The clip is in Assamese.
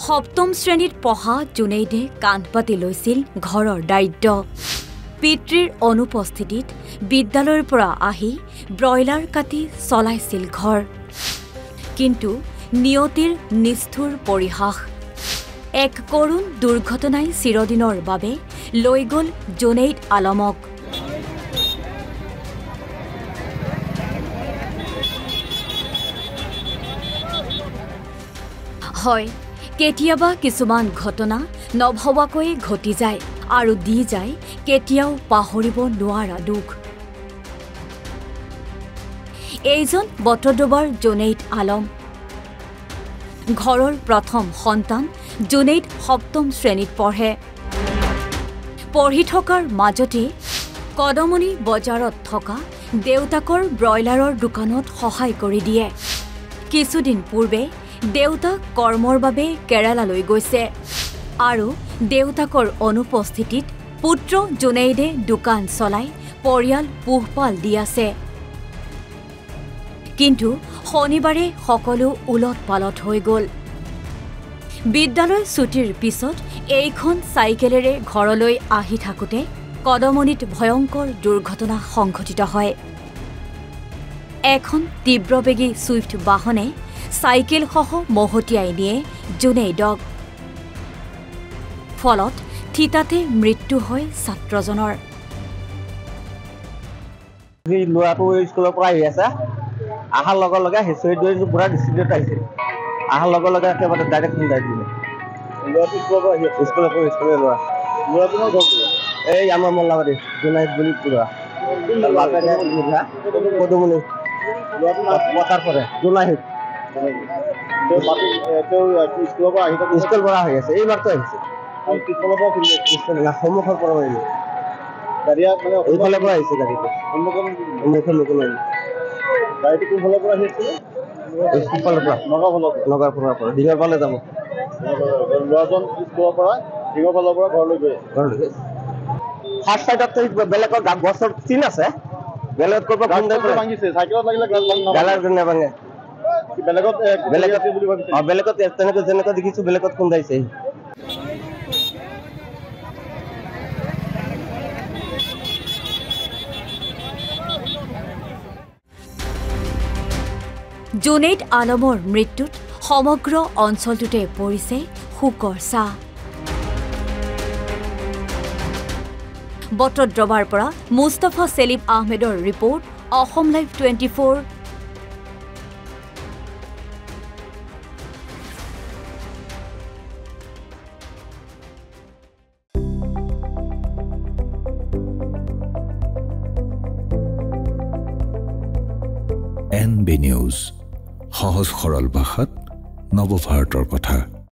সপ্তম শ্ৰেণীত পঢ়া জুনেইদে কান্ধ পাতি লৈছিল ঘৰৰ দায়িত্ব। পিতৃৰ অনুপস্থিতিত বিদ্যালয়ৰ পৰা আহি ব্ৰইলাৰ কাটি চলাইছিল ঘৰ। কিন্তু নিয়তিৰ নিষ্ঠুৰ পৰিহাস। এক কৰুণ দুৰ্ঘটনাই চিৰদিনৰ বাবে লৈ গ'ল জুনেইদ আলমক। হয়, কেতিয়াবা কিছুমান ঘটনা নভবাকৈ ঘটি যায় আৰু দি যায় কেতিয়াও পাহৰিব নোৱাৰা দুখ। এইজন বটদ্ৰৱাৰ জুনেইদ আলম। ঘৰৰ প্ৰথম সন্তান জুনেইদ সপ্তম শ্ৰেণীত পঢ়ে। পঢ়ি থকাৰ মাজতে কদমনি বজাৰত থকা দেউতাকৰ ব্ৰইলাৰৰ দোকানত সহায় কৰি দিয়ে। কিছুদিন পূৰ্বে দেউতাক কৰ্মৰ বাবে কেৰালালৈ গৈছে আৰু দেউতাকৰ অনুপস্থিতিত পুত্ৰ জুনেইদে দোকান চলাই পৰিয়াল পোহপাল দি আছে। কিন্তু শনিবাৰে সকলো উলট পালট হৈ গ'ল। বিদ্যালয় ছুটিৰ পিছত এইখন চাইকেলেৰে ঘৰলৈ আহি থাকোঁতে কদমনিত ভয়ংকৰ দুৰ্ঘটনা সংঘটিত হয়। এখন তীব্ৰবেগী ছুইফ্ট বাহনে চাইকেলসহ মহতিয়াই নিয়ে জুনেইদক। ফলত থিতাতে মৃত্যু হয় ছাত্ৰজনৰ। ল'ৰাটো স্কুলৰ পৰা আহি আছে, অহাৰ লগে লগে হেঁচৰি ধৰি পুৰা ডিষ্ট্ৰিক্টত আহিছে। অহাৰ লগে লগে একেবাৰে ডাইৰেক্ট খুন্দাই দিলে। ল'ৰাটো স্কুলৰ পৰা আহি আছে, স্কুলৰ ল'ৰা। ল'ৰাজনৰ ঘৰটো এই আমাৰ মল্লাবাৰী জুনেইদ বুলি পুৰা পদুমনি পথাৰ পৰে জোনাহিত। স্কুলৰ পৰা আহি আছে, এই মাত্ৰ আহিছে। সন্মুখৰ পৰা আহিলে, এইফালৰ পৰা আহিছে গাড়ীটো। গাড়ীটো কোনফালৰ পৰা আহিছিলে? সিফালৰ পৰা, নগাঁৱৰ পৰা দীঘৰপালে যাব। ল'ৰাজন স্কুলৰ পৰা দীঘৰপালৰ পৰা ঘৰলৈ গৈ ফাৰ্ষ্ট চাইডত বেলেগৰ গছৰ চিন আছে, বেলেগত ক'ৰ পৰা খুন্দাই ভাঙিছে। চাইকেলত লাগিলে নাভাঙে, বেলেগত তেনেকৈ যেনেকৈ দেখিছো বেলেগত খুন্দাইছে। জুনেইদ আলমৰ মৃত্যুত সমগ্ৰ অঞ্চলটোতে পৰিছে শোকৰ ছাঁ। বটদ্ৰৱাৰ পৰা মুস্তাফা সেলিম আহমেদৰ report, Assam live 24। NB news, সহজ সৰল ভাষাত নৱভাৰতৰ কথা।